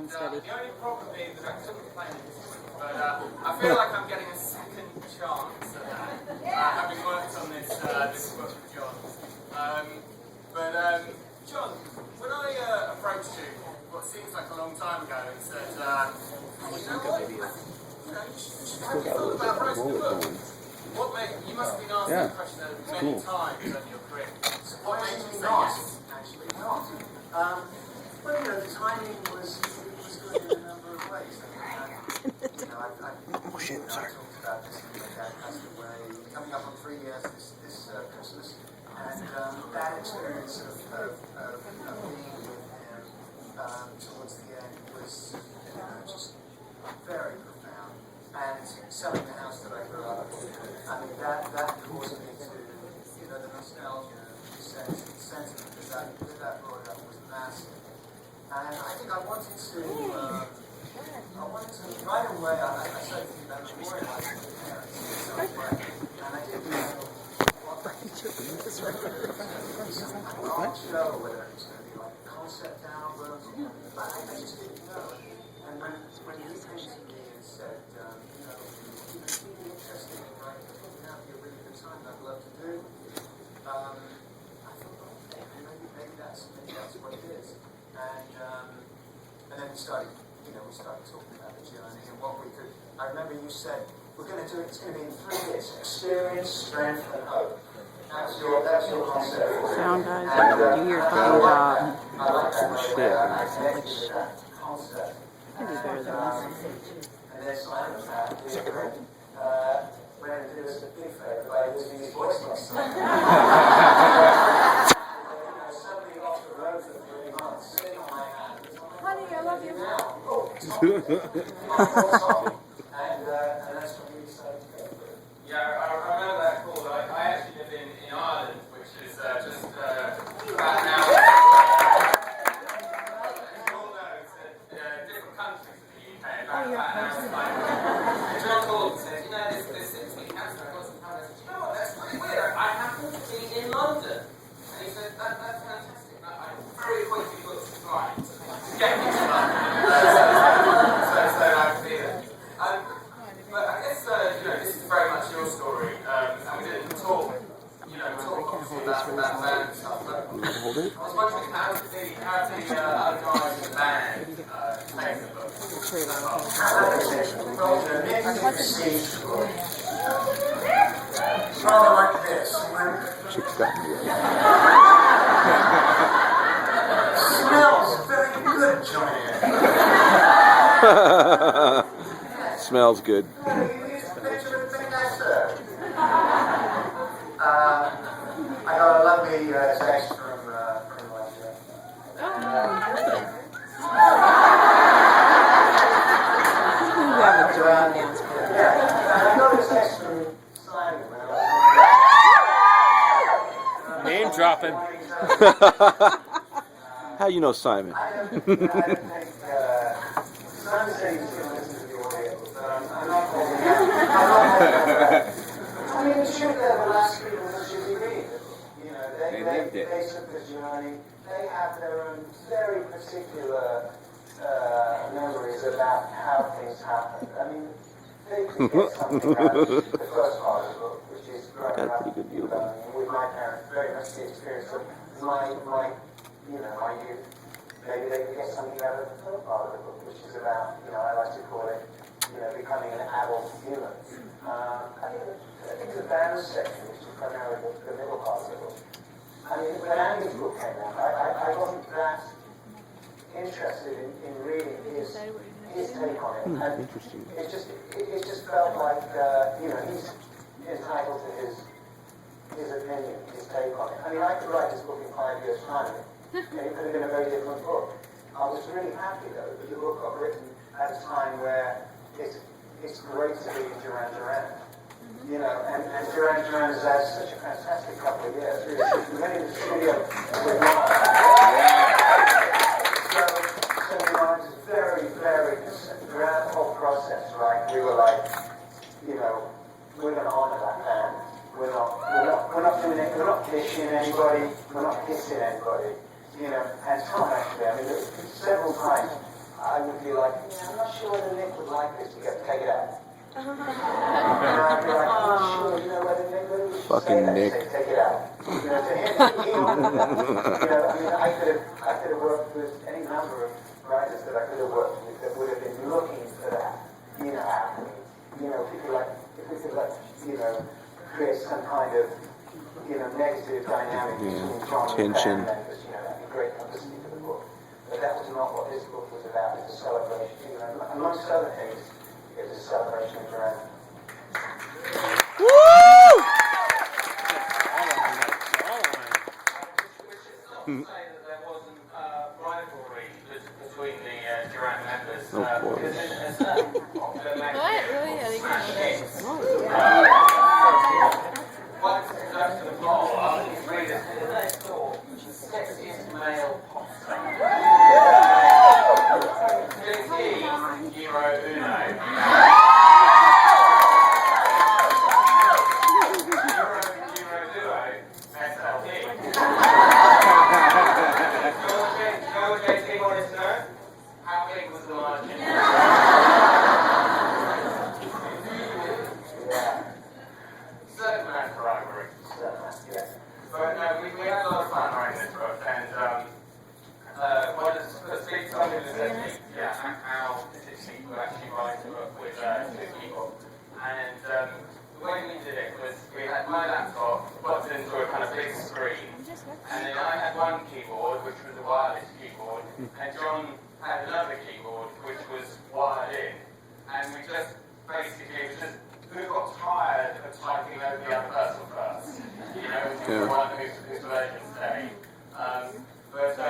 unsteady. The only problem is that I couldn't play this, but I feel like I'm getting a second chance at that, having worked on this book with John. John, when I approached you, what seems like a long time ago, and said, you know what, you should have thought about writing a book. What made you must have been asked that question many times over your career. So what made you say yes? Actually not. Well, you know, the timing was good in a number of ways. I talked about this when my dad passed away, coming up on 3 years this Christmas, and that experience of being with him towards the end was, just very profound. And selling the house that I grew up in, I mean, that caused me to, the nostalgia, the sentiment that brought up was massive. And I think I wanted to right away, I started thinking about memorializing the parents in some way. And I didn't know what art show, whether it was going to be like a concept album, but I just didn't know. And when he came to me and said, it's really interesting, right? I think that would be a really good time that I'd love to do. I thought, okay, maybe that's what it is. And then we started talking about the journey and what we could. I remember you said, we're going to do it, it's going to be in 3 years: experience, strength, and hope. That's your concept. Sound guys, do your fucking job. I like that concept. Could be better than this. And then Simon we're going to do us a big favor by losing his voice last time. Suddenly off the road for 3 months, sitting on my hand. Honey, I love you. And that's what we decided to go for. Yeah, I remember that call. I actually live in Ireland, which is just about an hour. As you all know, it's different countries in the UK, about an hour's flight. And John called and said, there seems to be cancer. I got some time. I said, you know what, that's really weird. I happen to be in London. And he said, that's fantastic. I very quickly booked a flight to get me to London. So I could be there. But I guess, this is very much your story, and we didn't talk obviously about the band and stuff, but I was wondering how did the other guys in the band take the book? It's rather like this. Smells very good, Johnny. Smells good. I got a lovely text from Elijah. I got a text from Simon. Name dropping. How you know Simon? I don't think Simon said he was going to listen to the audio, but I'm not holding it. I mean, it's true that the last people that should be reading. They lived it. They took the journey. They have their own very particular memories about how things happened. I mean, they can get something out of the first part of the book, which is growing Got a up pretty good view of it. with my parents, very much the experience of my youth. Maybe they can get something out of the third part of the book, which is about, I like to call it, becoming an adult human. I think the band section, which is primarily the middle part of the book. I mean, when Andy's book came out, I wasn't that interested in reading his take on it. And Interesting. it just felt like, he's entitled to his opinion, his take on it. I mean, I could write this book in 5 years' time, and it could have been a very different book. I was really happy, though, that the book got written at a time where it's great to be Duran Duran. And Duran Duran has had such a fantastic couple of years. We've been in the studio with Mark. So it was very, very, throughout the whole process, right, we were like, we're going to honor that band. We're not doing it, we're not dishing anybody, we're not kissing anybody. And Tom actually, I mean, several times, I would be like, I'm not sure whether Nick would like this. You go, take it out. And I'd be like, I'm not sure, whether Nick would Fucking say that. Nick. Say, take it out. To him, he wanted that. I mean, I could have worked with any number of writers that I could have worked with that would have been looking for that. People like, if we could create some kind of, negative dynamic between John and tension. the band members, that'd be great publicity for the book. But that was not what this book was about. It's a celebration, amongst other things, it was a celebration of Joanna. Which is not to say that there wasn't rivalry between the Duran members. Of course. Because there's a popular magazine Really? I didn't Smash know Hits. that. Once conducted a poll asking his readers who they thought sexiest male pop star. Slinky, Hero Uno. Hero Duo, SLT. George JT wanted to know, how big was the margin? Certain amount of rivalry. But no, we had a lot of fun writing this book, and one of the speak to somebody that said to me, how is it cheap to actually write a book with two people? And the way we did it was we had my laptop plugged into a kind of big screen, and then I had one keyboard, which was a wireless keyboard, and John had another keyboard, which was wired in, and we just basically, it was just who got tired of typing over the other person first, the one whose version stayed. And I suppose the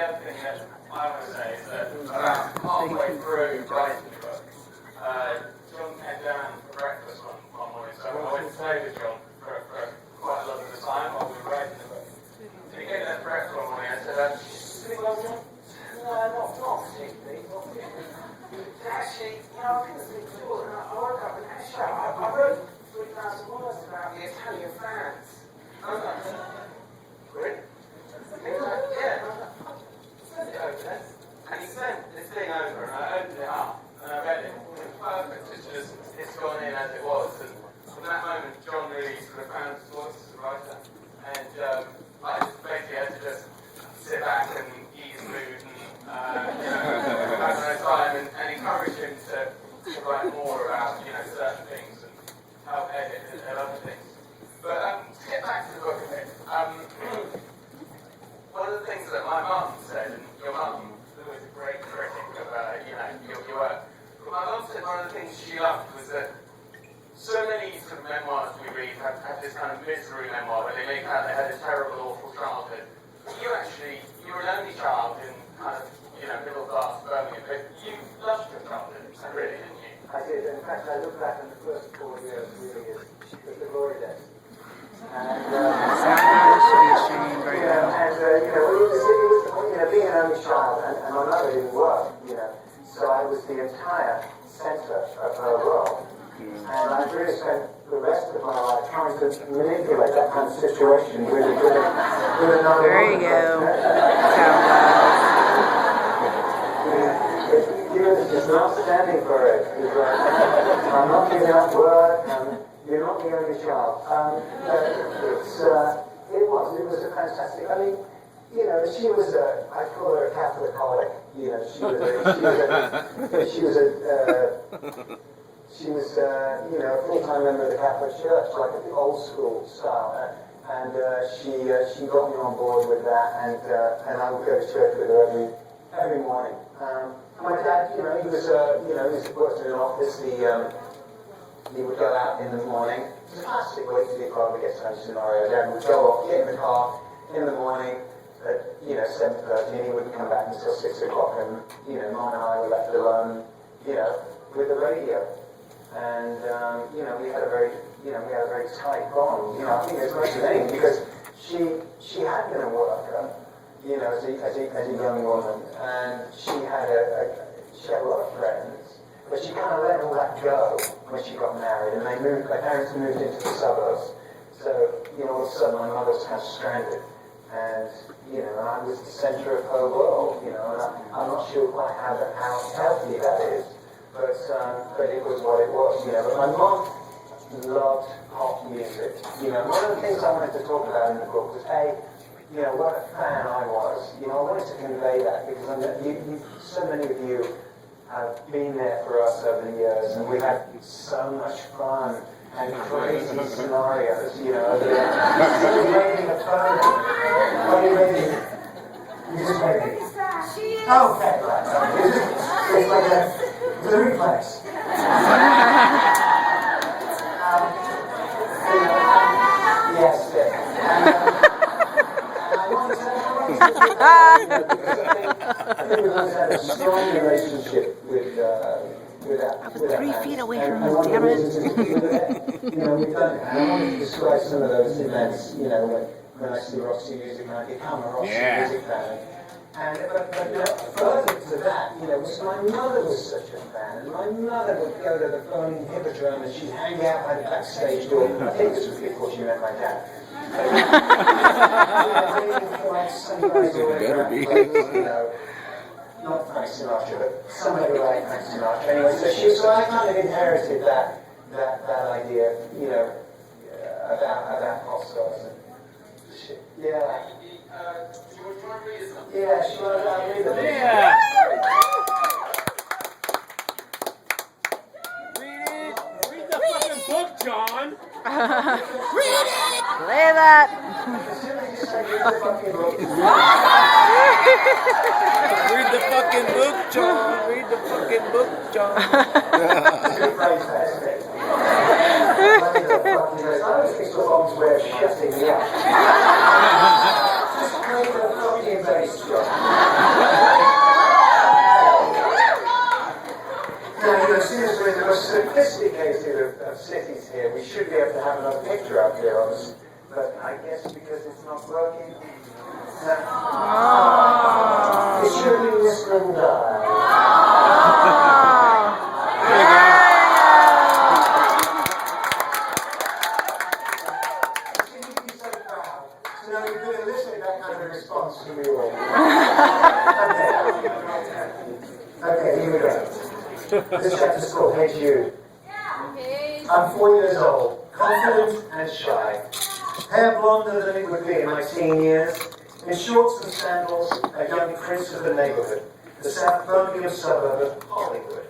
other thing that I would say is that about halfway through writing the book, John came down for breakfast one morning, so I went to stay with John for quite a lot of the time while we were writing the book. So he came down for breakfast one morning and I said, "Well, John, no, not particularly. Actually, I couldn't sleep at all, and I woke up and actually, I wrote 3,000 words about the Italian fans." I was like, "Really?" He was like, "Yeah." And I was like, "Oh, send it over then." And he sent this thing over, and I opened it up, and I read it. It was perfect. It's gone in as it was. And from that moment, John really sort of found his voice as a writer. And I just basically had to just sit back and ease his mood and have no time and encourage him to write more about certain things and help edit and other things. But to get back to the book a bit, one of the things that my mum said, and your mum was a great critic of your work, but my mum said one of the things she loved was that so many sort of memoirs we read have this kind of misery memoir where they make out they had a terrible, awful childhood. You were an only child in kind of middle class Birmingham, but you loved your childhood, really, didn't you? I did. In fact, I look back on the first 4 years really as the glory days. And, being an only child, and my mother didn't work, so I was the entire centre of her world. And I've really spent the rest of my life trying to manipulate that kind of situation with another There you go. It's not standing for it. I'm not giving up work. You're not the only child. It was a fantastic. I mean, she was I call her a Catholic holic. She was a full-time member of the Catholic Church, like the old school style. And she got me on board with that, and I would go to church with her every morning. My dad, he was working in an office. He would go out in the morning. It was a classic wait till your father gets home scenario. Dad would go off, get in the car in the morning at 7:30, and he wouldn't come back until 6 o'clock. And Mom and I were left alone, with the radio. And we had a very tight bond. I think as much as anything because she had been a worker. As a young woman, and she had a lot of friends, but she kind of let all that go when she got married, and my parents moved into the suburbs, so all of a sudden my mother was kind of stranded, and I was the centre of her world, and I'm not sure quite how healthy that is, but it was what it was, But my mom loved pop music. One of the things I wanted to talk about in the book was what a fan I was. I wanted to convey that because so many of you have been there for us over the years, and we've had so much fun and crazy scenarios, over there. You're rating a phone. What are you rating? You just rating. Okay, right. It's like it's a reflex. Yes. I think we've always had a strong relationship with that. I was 3 feet away from him, damn it. We've done it. And I wanted to describe some of those events, when I see Roxy Music and I become a Roxy Music fan. But further to that, my mother was such a fan, and my mother would go to the phone Hippodrome and she'd hang out by the backstage door. I think this was before she met my dad. Better be. Not Frank Sinatra, but somebody like Frank Sinatra. Anyway, so I kind of inherited that idea, about pop stars and shit. Yeah. Yeah, she wanted to read them. Yeah. Read the fucking book, John. Read it! Play that! Read the fucking book, John. Read the fucking book, John. I always think the Bob's way of shutting me up. Just play the fucking bass drum. Now, since we're the most sophisticated of cities here, we should be able to have another picture up here on us. But I guess because it's not working. It should be Whistling Dial. Now you're going to listen to that kind of response from you all. Okay, here we go. This chapter's called Hey Jude. I'm 4 years old, confident and shy. Hair blonder than it would be in my teen years. In shorts and sandals, a young prince of the neighborhood. The South Birmingham suburb of Hollywood.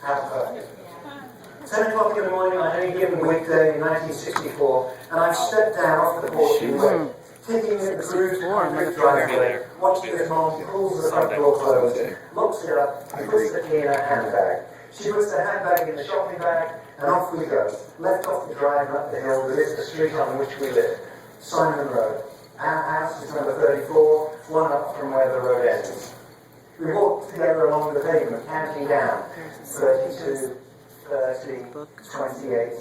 How perfect. 10 o'clock in the morning on any given weekday in 1964, and I've stepped down off the porch and wait, taking in the grooved concrete driveway, watching as Mom pulls the front door closed, locks it up, and puts the key in her handbag. She puts the handbag in the shopping bag, and off we go, left off the drive and up the hill that is the street on which we live, Simon Road. Our house is number 34, one up from where the road ends. We walk together along the pavement, counting down, 32, 30, 28.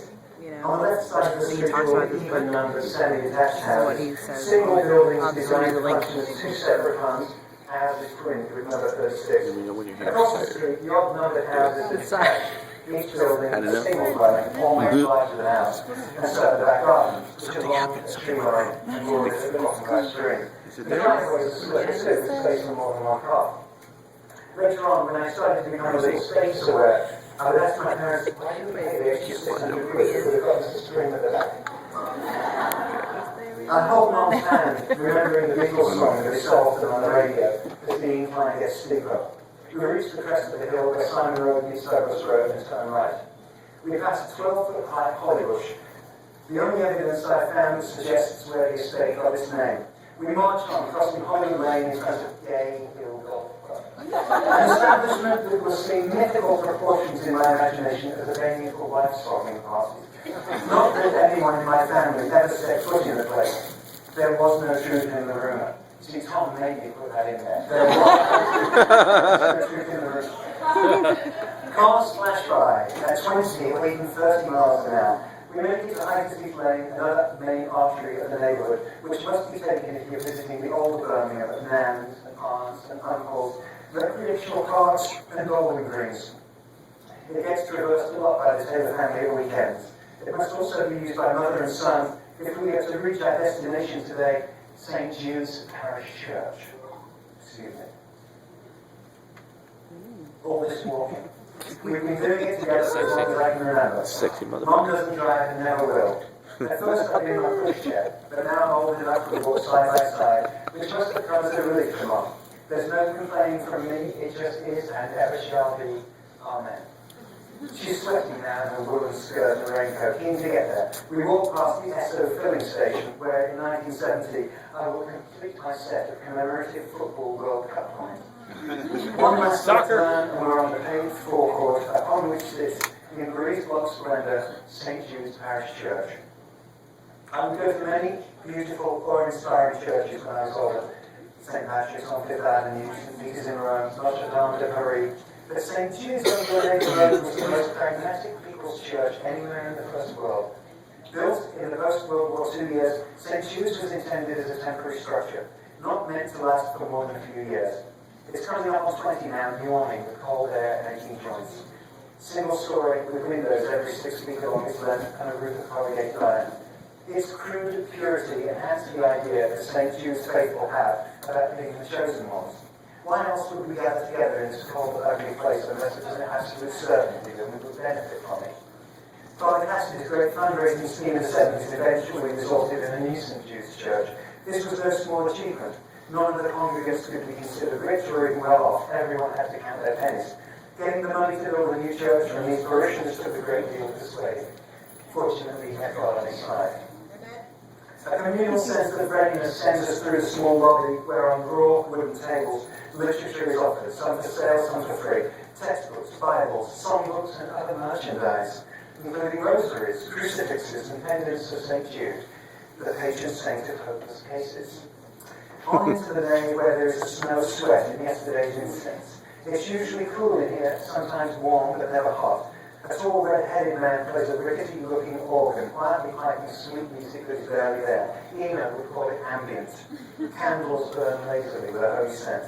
On the left side of the street are even numbered semi-detached houses, single buildings designed to function as 2 separate homes, houses twinned with number 36. Across the street, the odd-numbered houses are detached, each building a single dwelling, almost larger than ours, and so the back garden, which is along a tree line and borders at the bottom right stream. The driveway is split with space for more than one car. Later on, when I started to become a little space aware, I would ask my parents, why didn't they pay the extra 600 quid for the got us to stream at the back? I hold Mom's hand, remembering the Beatles song that is so often on the radio, as being inclined to get steeper. We reached the crest of the hill where Simon Road meets Douglas Road and turn right. We passed 12-foot-high hollybush. The only evidence I found suggests where the estate got its name. We marched on, crossing Holly Lane in front of Gay Hill Golf Club. An establishment that will see mythical proportions in my imagination as a venue for wife-swapping parties. Not that anyone in my family ever set foot in the place. There was no truth in the rumour. See, Tom made me put that in there. There was no truth in the rumour. Cars flash by at 20 or even 30 miles an hour. We make it to High Street Lane, another main artery of the neighbourhood, which must be taken if you're visiting the old Birmingham of nans and aunts and uncles, recreational parks and bowling greens. It gets traversed a lot by the Taylor family at weekends. It must also be used by mother and son if we are to reach our destination today, St. Jude's Parish Church. Excuse me. All this walking. We've been doing it together for as long as I can remember. Sexy Mom motherfucker. doesn't drive and never will. At first I've been in my pushchair, but now I'm old enough to walk side by side, which must have come as a relief to Mom. There's no complaining from me, it just is and ever shall be. Amen. She's sweating now in her woolen skirt and raincoat, keen to get there. We walk past the Esso filling station, where in 1970 I will complete my set of commemorative football World Cup points. One last Soccer. turn, and we're on the paved forecourt, upon which sits, in breeze block splendor, St. Jude's Parish Church. I would go to many beautiful or inspiring churches when I was older. St. Patrick's on Fifth Avenue, St. Peter's in Rome, Notre Dame de Paris. But St. Jude's on Grenada Road was the most pragmatic people's church anywhere in the First World. Built in the post-World War II years, St. Jude's was intended as a temporary structure, not meant to last for more than a few years. It's coming up on 20 now, yawning with cold air and aching joints. Single story with windows every 6 feet along its length and a roof of corrugated iron. Its crude purity enhanced the idea that St. Jude's faithful have about being the chosen ones. Why else would we gather together in this cold, ugly place unless it was an absolute certainty that we would benefit from it? Father Cassidy's great fundraising scheme in the 70s eventually resulted in a new St. Jude's Church. This was no small achievement. None of the congregants could be considered rich or even well off. Everyone had to count their pennies. Getting the money to build a new church from these parishioners took a great deal of persuading. Fortunately, he had God on his side. A communal sense of readiness sends us through the small lobby where on raw wooden tables literature is offered, some for sale, some for free. Textbooks, Bibles, songbooks and other merchandise, including rosaries, crucifixes and pendants of St. Jude, the patron saint of hopeless cases. On into the day where there is a smell of sweat in yesterday's incense. It's usually cool in here, sometimes warm but never hot. A tall red-headed man plays a rickety-looking organ, quietly piping sweet music that is barely there. Eno would call it ambient. Candles burn lazily with a holy scent.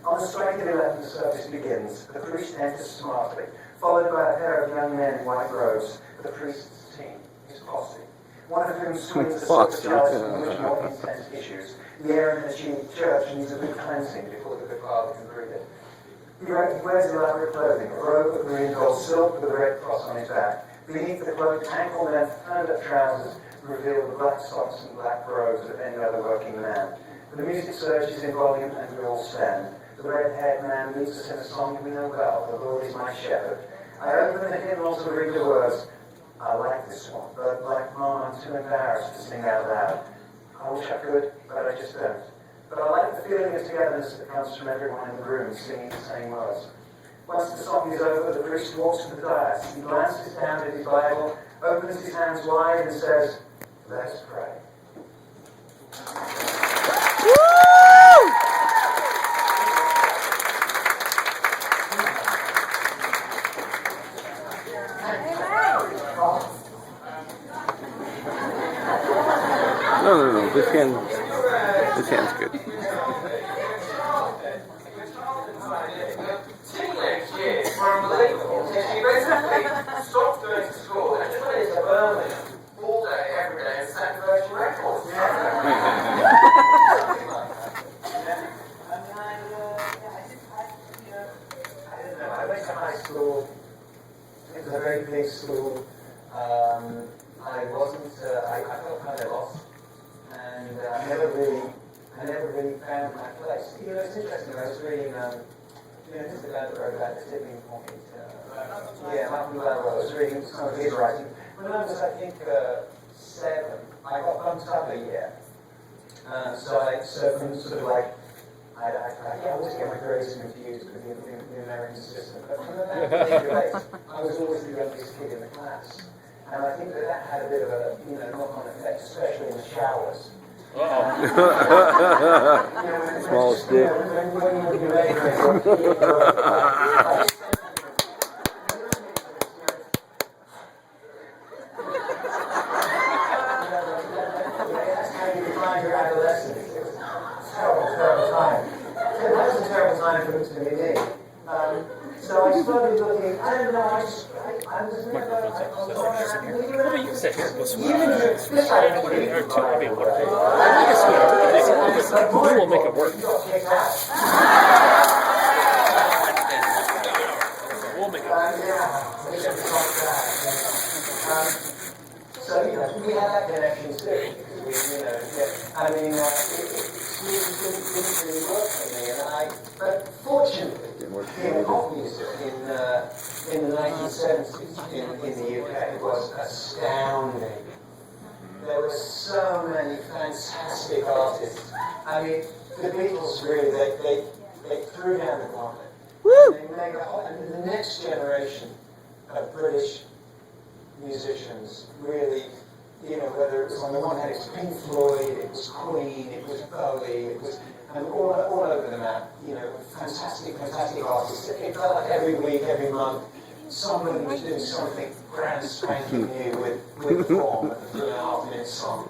On the strike of 11, the service begins. The priest enters smartly, followed by a pair of young men in white robes. The priest's team, his posse. One of whom swings a silver chalice from which more incense issues. The air in the church needs a good cleansing before the good father can breathe it. He wears elaborate clothing, a robe of green gold silk with a red cross on his back. Beneath the cloak, ankle-length, turned-up trousers reveal the black socks and black robes of any other working man. The music surges in volume and we all stand. The red-haired man leads us in a song we know well, The Lord is my shepherd. I open the hymnal to read the words. I like this one, but like Mom, I'm too embarrassed to sing out loud. I wish I could, but I just don't. But I like the feeling of togetherness that comes from everyone in the room singing the same words. Once the song is over, the priest walks to the dais. He glances down at his Bible, opens his hands wide and says, "Let us pray." No. This hand's good. Teenage years were unbelievable. She basically stopped going to school and just went into Birmingham all day, every day, and sang Virgin Records. I went to high school. It was a very big school. I felt kind of lost, and I never really found my place. You know, it's interesting. I was reading, this is the guy that wrote about the tipping point. Martin Lovell. I was reading some of his writing. When I was, I think, 7, I got bumped up a year. So from sort of like, I always get my grades confused with the American system. But from about the age of 8, I was always the youngest kid in the class. And I think that had a bit of a, knock-on effect, especially in the showers. Smallest dick. When you're ready for your adolescence. It was a terrible time. It was a terrible time for me. So I started looking, I don't know, I Microphone's up. So well, but you can sit here. We'll switch. Switch one or two. I mean, whatever. We can switch. We will make it work. We'll make it work. So, you know, we had that connection too. Because we, you know, I mean, it didn't really work for me. But fortunately, you know, pop music in the 1970s in the UK was astounding. There were so many fantastic artists. I mean, the Beatles really, they threw down the gauntlet. They made and the next generation of British musicians really, you know, whether it was on the one hand, it was Pink Floyd, it was Queen, it was Bowie, it was all over the map, you know, fantastic artists. It felt like every week, every month, somebody was doing something grand spanking new with form, a 3.5-minute song.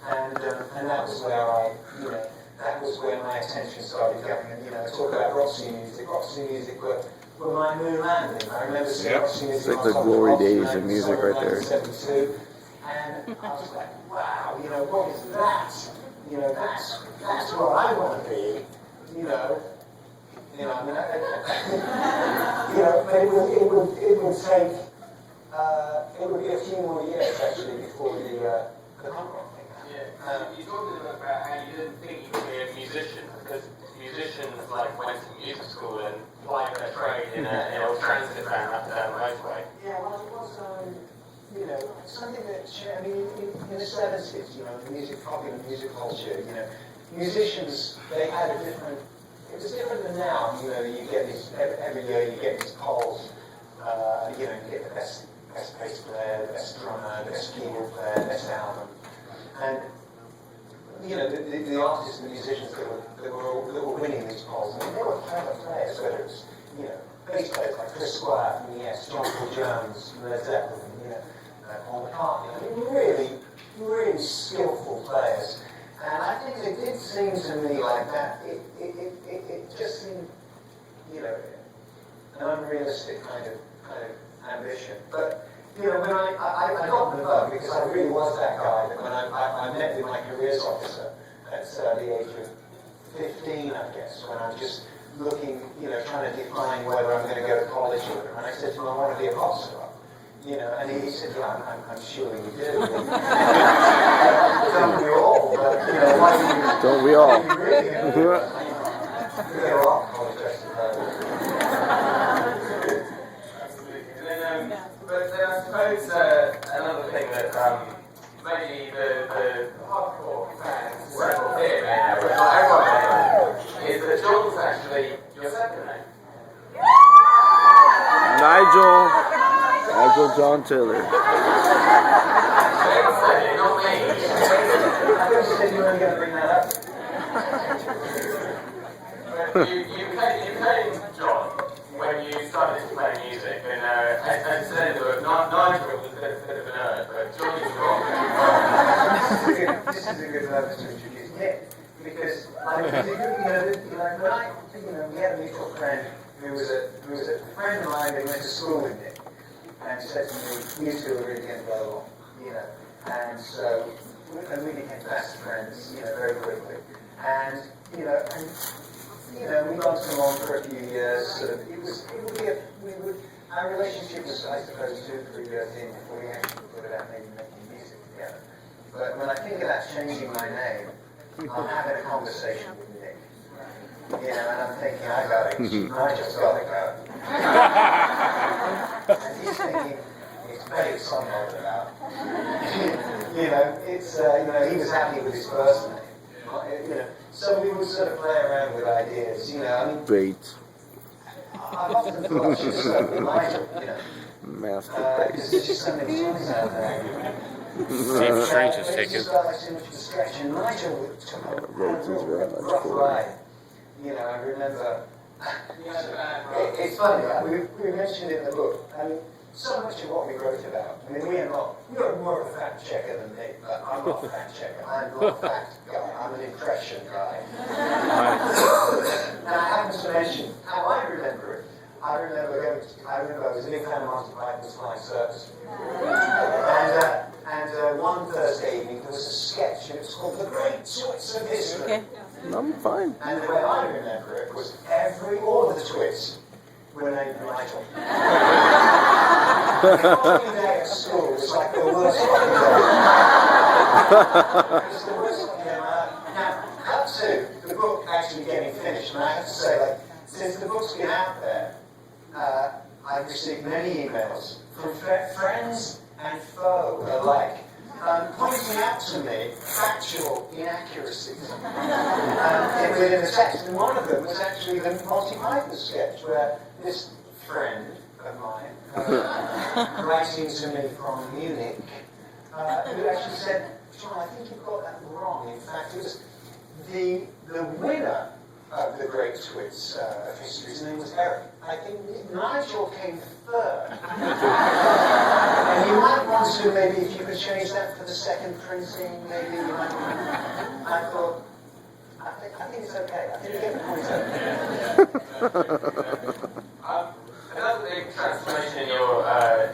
And that was where that was where my attention started going. And, you know, talk about Roxy music. Roxy music were my new landing. I remember seeing Roxy music. It's like the glory days of music right there. 1972, and I was like, wow, you know, what is that? You know, that's what I want to be. You know, I mean, you know, but it would take, it would be a few more years actually before the punk rock thing happened. You talked a little bit about how you didn't think you could be a musician because musicians like went to music school and plied their trade in a transit van up and down the motorway. Yeah, well, it was, you know, something that, I mean, in the 70s, you know, popular music culture, you know, musicians, they had a different, it was different than now, you know, you get these, every year you get these polls, you know, you get the best bass player, the best drummer, the best keyboard player, the best album, and, you know, the artists and the musicians that were winning these polls, I mean, they were clever players, whether it was, you know, bass players like Chris Squire from the Yes, John Paul Jones, Led Zeppelin, you know, Paul McCartney. I mean, really skillful players. And I think it did seem to me like that. It just seemed, you know, an unrealistic kind of ambition. But, you know, when I got the bug because I really was that guy that when I met with my careers officer at the age of 15, I guess, when I'm just looking, you know, trying to define whether I'm going to go to college or whatever. And I said to him, I want to be a pop star. You know, and he said, yeah, I'm sure you do. Don't we all? But, you know, why do you... Don't we all? You really do. We're all college Absolutely. But I suppose another thing that maybe the hardcore fans will hear, but not everyone knows, is that John's actually your second name. Nigel John Taylor. Not me. I thought you said you weren't going to bring that up. But you came, John, when you started to play music, and I said that Nigel was a bit of a nerd, but John is wrong. This is a good level to introduce Nick, because like, when we had a mutual friend who was a friend of mine that went to school with Nick, and said to me, "You two are really going to go along," you know, and so we became fast friends, you know, very quickly, and we got along for a few years. Sort of, our relationship was, I suppose, 2-3 years in before we actually put it out, maybe making music together. But when I think about changing my name, I'm having a conversation with Nick. You know, and I'm thinking, I got it. Nigel's got to go. And he's thinking, it's very something about. You know, it's, he was happy with his first name. You know, so we would sort of play around with ideas, you know. I mean, Bait. I've often thought I should start with Nigel, you know. Master Because there's just so many songs out there. Steve Strange is taken. Just felt like too much of a stretch, and Nigel took a Rhodes is very much rough cool. ride. You know, I remember. It's funny. We mentioned it in the book. I mean, so much of what we wrote about. I mean, you're more of a fact checker than me, but I'm not a fact checker. I'm not a fact guy. I'm an impression guy. And I happen to mention how I remember it. I remember I was a big fan of Monty Python's Flying Circus. And one Thursday evening there was a sketch and it was called The Great Twits of History. Okay. I'm fine. And the way I remember it was all of the twits were named Nigel. The following day at school was like the worst fucking day. It was the worst fucking day. Now, cut to the book actually getting finished, and I have to say, like, since the book's been out there, I've received many emails from friends and foe alike, pointing out to me factual inaccuracies within the text. And one of them was actually the Monty Python sketch, where this friend of mine, writing to me from Munich, who actually said, John, I think you've got that wrong. In fact, it was the winner of the Great Twits of history. His name was Eric. I think Nigel came third. And you might want to, maybe, if you could change that for the second printing, maybe you might. I thought, I think it's okay. I think you get the point. Another big transformation in your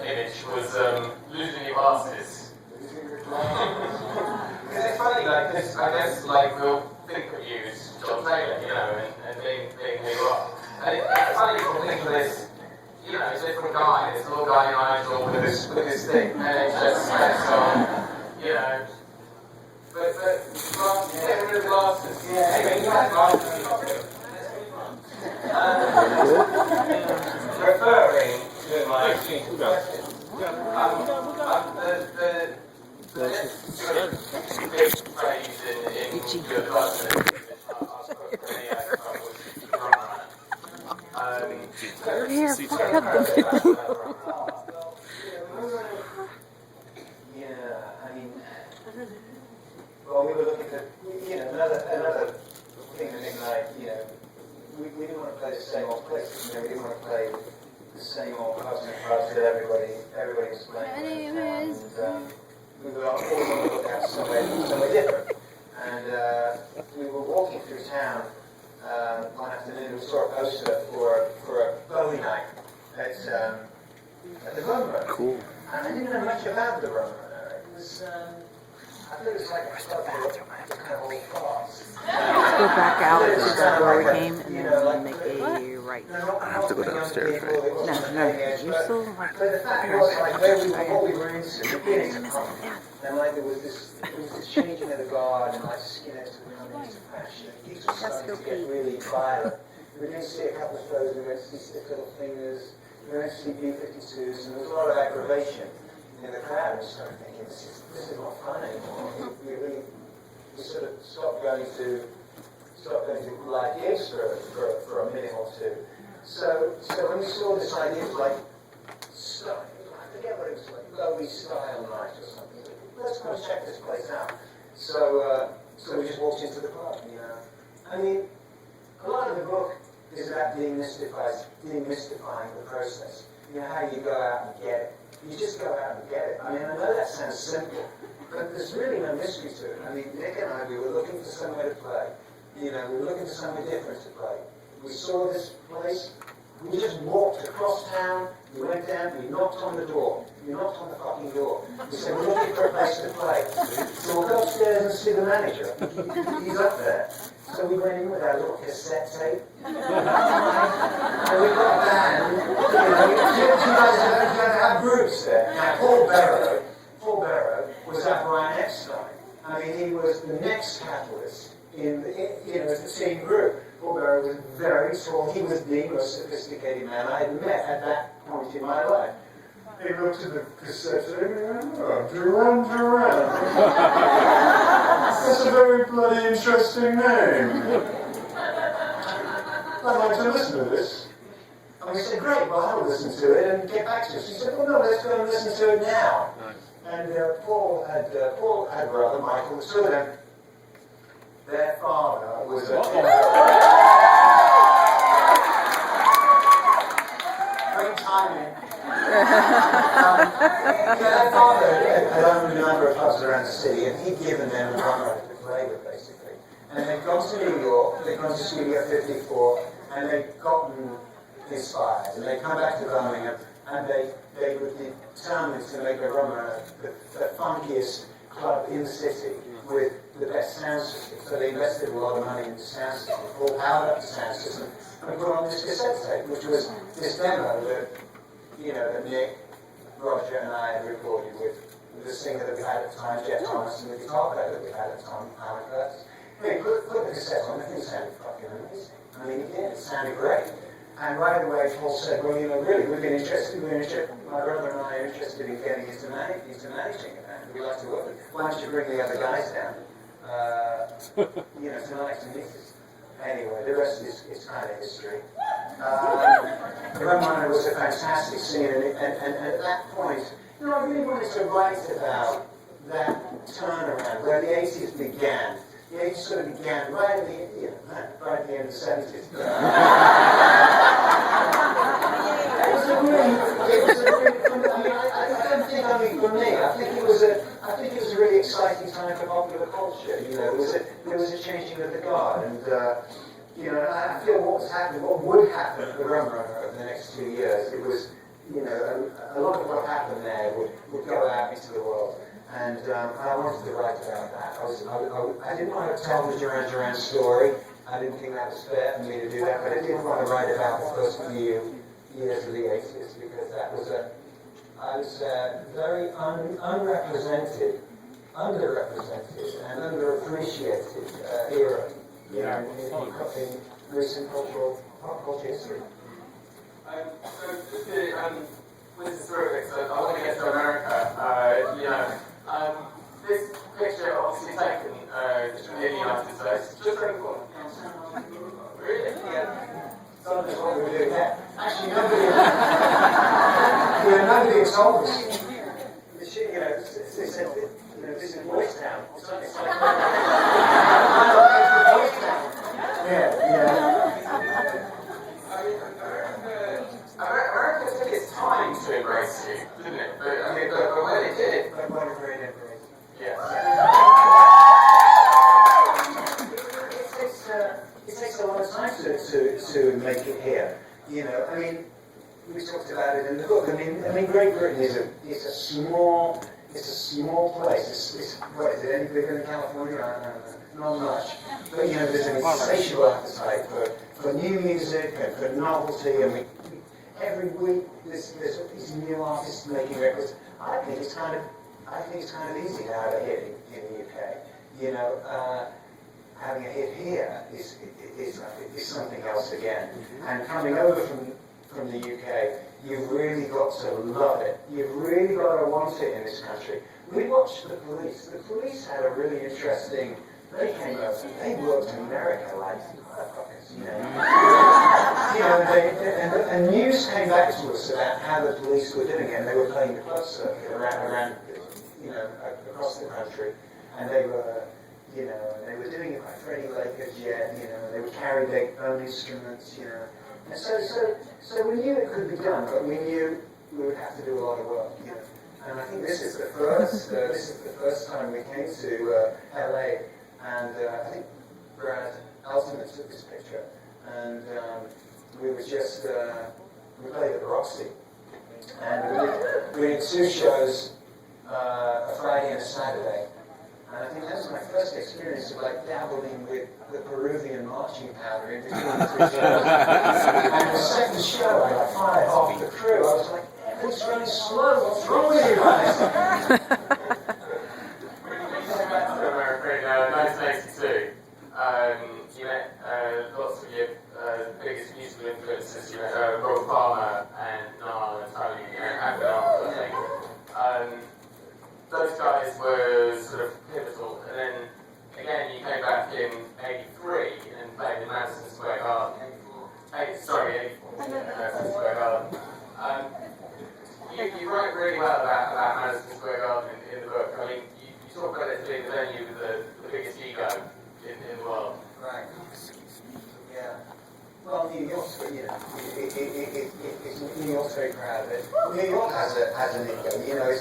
image was losing your glasses. Because it's funny, like this, I guess, like we'll think of you as John Taylor, you know, and being who you are. And it's funny to think of this, you know, this different guy, this little guy in Nigel with this thing, and it's just so, you know. But glasses, get rid of glasses. Yeah, anyway, you have glasses. Referring to my question, the big phrase in your glasses. Yeah, I mean, well, we were looking at, you know, another thing that Nick and I, you know, we didn't want to play the same old places, you know, we didn't want to play the same old clubs and clubs that everybody was playing. My name is. And we were all going to look at somewhere different. And we were walking through town one afternoon, we saw a poster for a Bowie night at the Roma. Cool. And I didn't know much about the Roma. It was, I thought it was like a club kind of old farce. Let's go back out to where we came and then we'll make a right. I have to go downstairs, right? No, you're still like. But the fact was, like, what we were into, and like there was this changing of the guard, and like skinheads were coming into fashion. Things were starting to get really violent. We didn't see a couple of shows, we went to see Stick Little Fingers, we went to see B-52s, and there was a lot of aggravation in the crowd. We started thinking, this is not fun anymore. We sort of stopped going to live gigs for a minute or two. So when we saw this idea of like style, I forget what it was like, Bowie style night or something. Let's go and check this place out. So we just walked into the club, you know. I mean, a lot of the book is about demystifying the process. You know, how you go out and get it. You just go out and get it. I mean, I know that sounds simple, but there's really no mystery to it. I mean, Nick and I, we were looking for somewhere to play. You know, we were looking for somewhere different to play. We saw this place. We just walked across town. We went down. We knocked on the door. We knocked on the fucking door. We said, we're looking for a place to play. So we'll go upstairs and see the manager. He's up there. So we went in with our little cassette tape. And we got a band. You know, you guys have groups there. Now, Paul Barrow was our Brian Epstein. I mean, he was the next catalyst in the same group. Paul Barrow was very tall. He was the most sophisticated man I had met at that point in my life. He looked at the cassette tape and went, oh, Duran Duran. That's a very bloody interesting name. I'd like to listen to this. And we said, great, well, I'll listen to it and get back to us. He said, well, no, let's go and listen to it now. And Paul had a brother, Michael, the two of them. Their father was a... Great timing. Their father had owned a number of clubs around the city, and he'd given them a drummer to play with, basically. And they'd gone to New York, they'd gone to Studio 54, and they'd gotten inspired, and they come back to Birmingham, and they were determined to make the Rummer the funkiest club in the city with the best sound system. So they invested a lot of money into sound system, all powered up the sound system, and put on this cassette tape, which was this demo that, you know, that Nick, Roger, and I had recorded with the singer that we had at the time, Jeff Thomas, and the guitar player that we had at the time, Howard Curtis. Hey, put the cassette on, the thing sounded fucking amazing. I mean, it did, it sounded great. And right away, Paul said, well, you know, really, my brother and I are interested in getting into managing it, and we'd like to work with you. Why don't you bring the other guys down, you know, tonight to meet us? Anyway, the rest is kind of history. Ramona was a fantastic singer, and at that point, you know, I really wanted to write about that turnaround, where the 80s began. The 80s sort of began right at the end of the 70s. It was a really, I mean, I don't think, I mean, for me, I think it was a really exciting time for popular culture. You know, there was a changing of the guard, and you know, I feel what would happen at the Rummer over the next 2 years. It was, you know, a lot of what happened there would go out into the world. And I wanted to write about that. I didn't want to tell the Duran Duran story. I didn't think that was fair for me to do that, but I did want to write about the first few years of the 80s, because that was I was very underrepresented and underappreciated era, you know, in recent pop culture history. So just to, with the story, so I want to get to America, you know, this picture obviously taken in the United States, just around the corner. Really? Yeah. So that's what we were doing there. Actually, nobody had told us. You know, they said, you know, this is Boys Town. It's like, Boys Town. Yeah. I mean, America took its time to embrace you, didn't it? But I mean, but when it did, What a great embrace. yes. It takes a lot of time to make it here. You know, I mean, we talked about it in the book. I mean, Great Britain is a small place. It's what is it? Any bigger than California? I don't know. Not much. But you know, there's an insatiable appetite for new music and for novelty, and every week there's these new artists making records. I think it's kind of easy to have a hit in the UK. You know, having a hit here is something else again. And coming over from the UK, you've really got to love it. You've really got to want it in this country. We watched The Police. The Police had a really interesting. They came over. They worked in America like motherfuckers, you know. And news came back to us about how the Police were doing it. And they were playing the club circuit around, you know, across the country, and they were. You know, and they were doing it by Freddie Laker's Jet, you know, and they would carry their own instruments, you know. And so we knew it could be done, but we knew we would have to do a lot of work, you know. And I think this is the first time we came to LA, and I think Brad Elton took this picture, and we were just we played at the Roxy, and we did 2 shows, a Friday and a Saturday. And I think that was my first experience of like dabbling with the Peruvian marching powder in between the 2 shows. And the second show, I got fired off the crew. I was like, everyone's running slow. What's wrong with you guys? When you came back to America in 1982, you met lots of your biggest musical influences. You met Rob Palmer and Niall and Tony and Abaddon, I think. Those guys were sort of pivotal, and then again you came back in '83 and played in Madison Square Garden. 84, Madison Square Garden. You wrote really well about Madison Square Garden in the book. I mean, you talk about it as being the venue with the biggest ego in the world. Right. Yeah. Well, New York's, you know, New York's very proud of it. New York has an ego, you know. You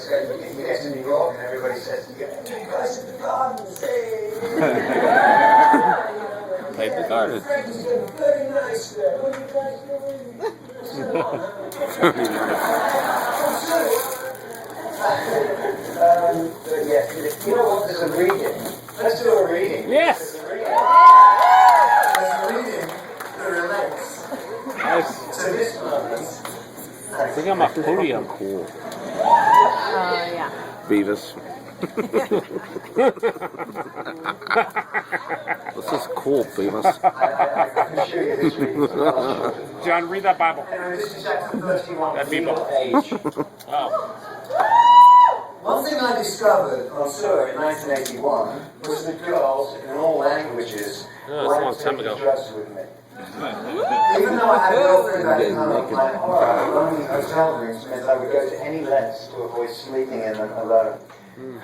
get to New York and everybody says, "You guys in the gardens, hey!" Played the garden. Franklin's getting very nice there. What are you guys doing? But yes, you know what? There's a reading. Let's do a reading. Yes. There's a reading that relates Nice. to this moment. I think I'm a Korean. Cool. Yeah. Beavis. This is cool, Beavis. I can show you this reading. John, read that Bible. Anyway, this is chapter 31, That'd be Legal both. Age. Oh. One thing I discovered on tour in 1981 was that girls in all languages Oh, that's a long liked time taking ago. drugs with me. Even though I had a girlfriend back home, my horror of lonely hotel rooms meant I would go to any lengths to avoid sleeping in them alone.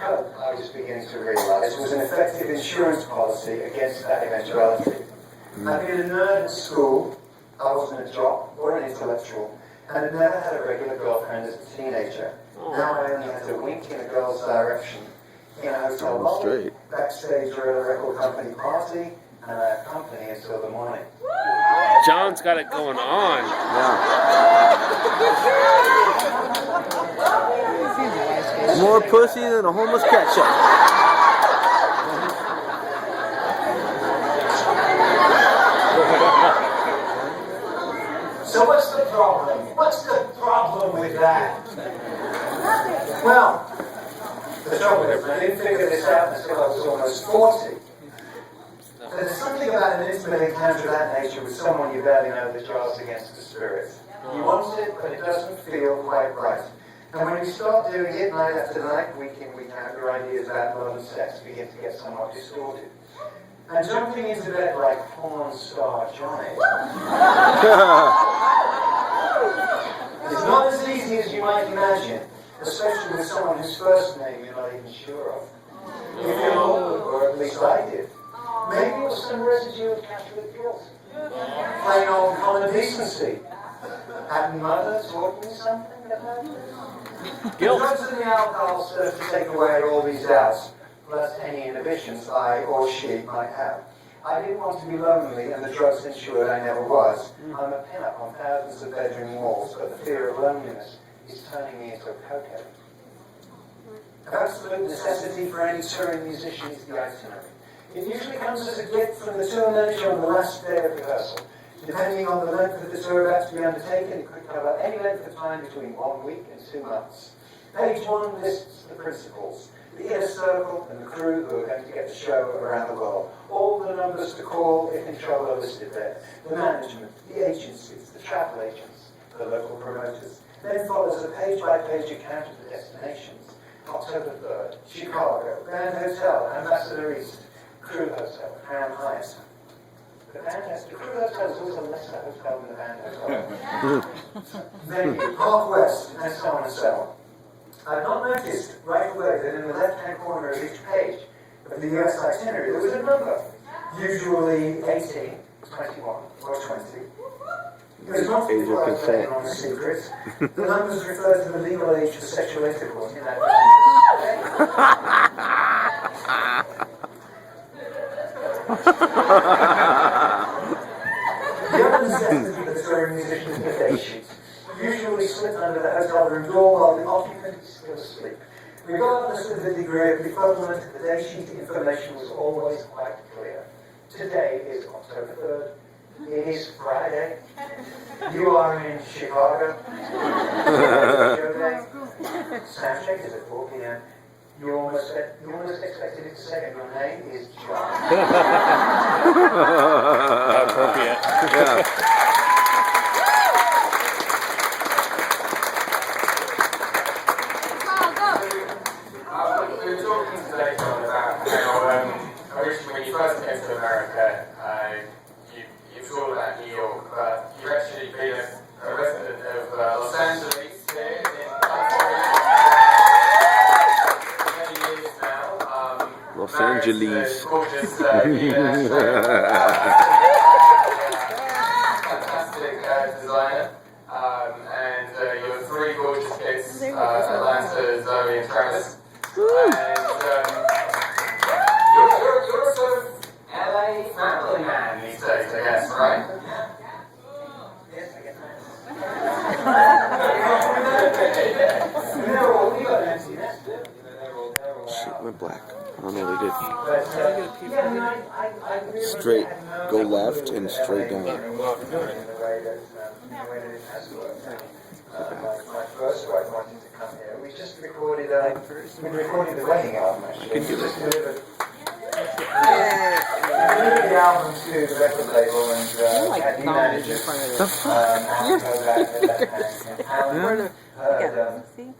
Coke, I was just beginning to realize, was an effective insurance policy against that eventuality. I'd been a nerd at school, I wasn't a jock or an intellectual, and had never had a regular girlfriend as a teenager. Now I only had to wink in a girl's direction. In a hotel lobby, backstage or at a record company party, and I had company until the morning. John's got it going on. More pussy than a homeless cat shop. So what's the problem? What's the problem with that? Well, the trouble is, I didn't figure this out until I was almost 40. There's something about an intimate encounter of that nature with someone you barely know that jars against the spirit. You want it, but it doesn't feel quite right. And when you start doing it night after night, week in, week out, your ideas about love and sex begin to get somewhat distorted. And jumping into bed like porn star Johnny is not as easy as you might imagine, especially with someone whose first name you're not even sure of. You feel awkward, or at least I did. Maybe it was some residue of Catholic guilt. Plain old common decency. Had mother taught me something about this? The drugs and the alcohol serve to take away all these doubts, plus any inhibitions I or she might have. I didn't want to be lonely, and the drugs ensured I never was. I'm a pin-up on thousands of bedroom walls, but the fear of loneliness is turning me into a cokehead. Absolute necessity for any touring musician is the itinerary. It usually comes as a gift from the tour manager on the last day of rehearsal. Depending on the length of the tour about to be undertaken, it could cover any length of time between 1 week and 2 months. Page 1 lists the principals, the inner circle and the crew who are going to get the show around the world. All the numbers to call if in trouble are listed there. The management, the agencies, the travel agents, the local promoters. Then follows a page-by-page account of the destinations. October 3rd, Chicago, Grand Hotel, Ambassador East, Crew Hotel, Crown Hyatt. The Crew Hotel is also less a hotel than the Band Hotel. Venue, Park West, and so on and so on. I've not noticed right away that in the left-hand corner of each page of the US itinerary there was a number, usually 18, 21, or 20. There's not Age of consent. on the secrets. The numbers refer to the legal age for sexual intercourse in that The other necessity for the touring musician is the day sheet, usually slipped under the hotel room door while the occupant is still asleep. Regardless of the degree of befuddlement, the day sheet information was always quite clear. Today is October 3rd. It is Friday. You are in Chicago. Sound check is at 4 p.m. You almost expected it to say your name is John. Appropriate. Yeah. We were talking today, John, about how originally when you first came to America, you thought about New York, but you've actually been a resident of Los Angeles here in many years now. Los married to Angeles. Gorgeous fantastic designer. And your 3 gorgeous kids, Atlanta, Zoe, and Travis. And you're a sort of LA family man these days, I guess, right? Yes, I get that. it. But, yeah, I mean, I really Straight, had no go clue left and that straight they, down. you know, were doing it in the way that, it has worked. My first wife wanted to come here. We just recorded the wedding album, actually. can do We just delivered Yeah. the album to the record label and Like had new knowledge in managers. front of The it. fuck? You're Alan heard See?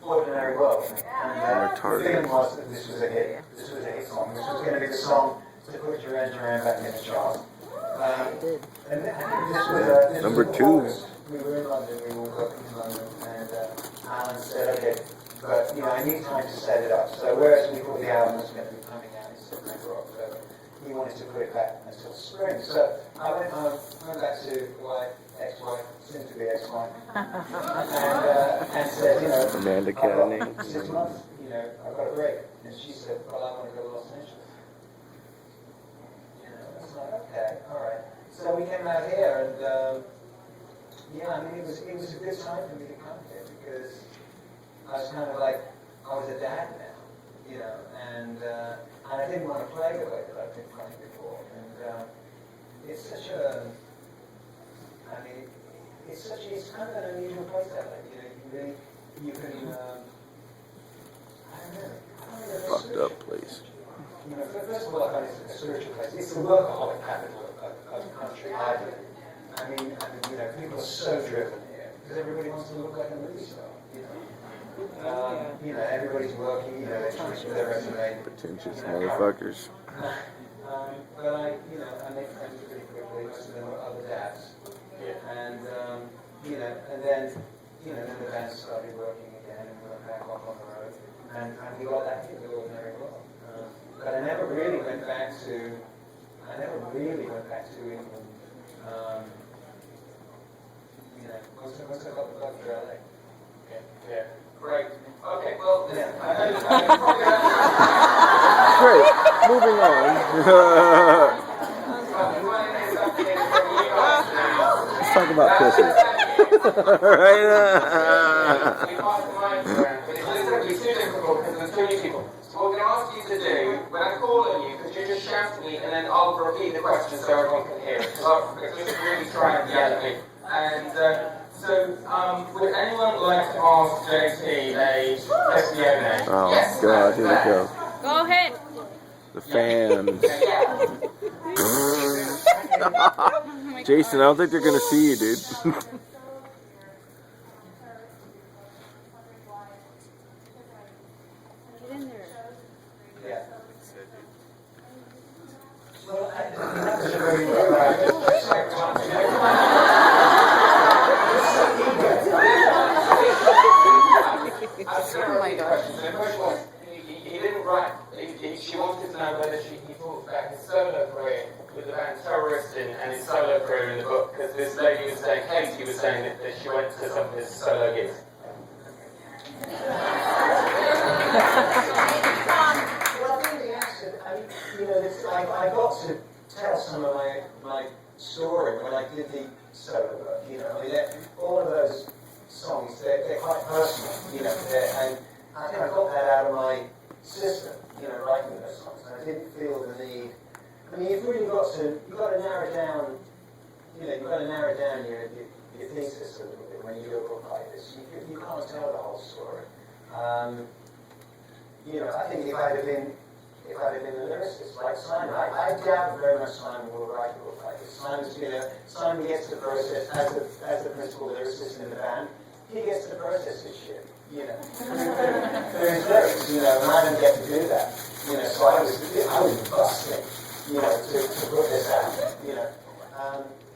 Ordinary World. And the Retarded. feeling was that this was a hit. This was a hit song. This was going to be the song to put Duran Duran back in the chart. Did. And this was this Number was two. August. We were in London. We were working in London, and Alan said, "Okay, but I need time to set it up." So whereas we thought the album was going to be coming out in September, October, he wanted to put it back until spring. So I went home, went back to my ex-wife, soon to be ex-wife, and said, Amanda I've got Kennedy. 6 months, I've got a break. And she said, well, I want to go to Los Angeles. I was like, okay, all right. So we came out here, and I mean, it was a good time for me to come here because I was kind of like, I was a dad now, and I didn't want to play the way that I've been playing before. And it's such a, I mean, it's kind of an unusual place out there. You can, I don't know. Fucked up place. First of all, I find it's a spiritual place. It's the workaholic capital of the country, I think. I mean, people are so driven here because everybody wants to look like a movie star. Everybody's working. They're trying to their resume. Pretentious motherfuckers. But I make friends pretty quickly. Most of them are other dads, and then the band started working again, and we went back off on the road, and we got that hit, the Ordinary World. But I never really went back to England. Once I got the bug for LA. Yeah. Great. Okay, well, listen, Yeah. I know Great. Moving on. Let's talk about pussy. Right. It's going to be too difficult because there's too many people. So what we're going to ask you to do, when I call on you, could you just shout at me and then I'll repeat the question so everyone can hear it. Because I'm just really trying to yell at me. And would anyone like to ask JT a question? Oh Yes, God, here we go. Go ahead. The fans. Yeah. Jason, I don't think they're gonna see you, dude. Get in there. Yeah. Well, that's a very Oh my gosh. The question was, he didn't write, she wanted to know whether he thought about his solo career with the band Terrorist and his solo career in the book, because this lady was saying, Katie was saying that she went to some of his solo gigs. Well, I think the accident, I got to tell some of my story when I did the solo work, all of those songs, they're quite personal, and I think I got that out of my system, writing those songs, and I didn't feel the need. I mean, you've got to narrow down, your thesis a little bit when you do a book like this. You can't tell the whole story. I think if I'd have been a lyricist like Simon, I doubt very much Simon will write a book like this. Simon gets to process as the principal lyricist in the band. He gets to process his shit, They're his lyrics, and I don't get to do that, So I was busting, to put this out,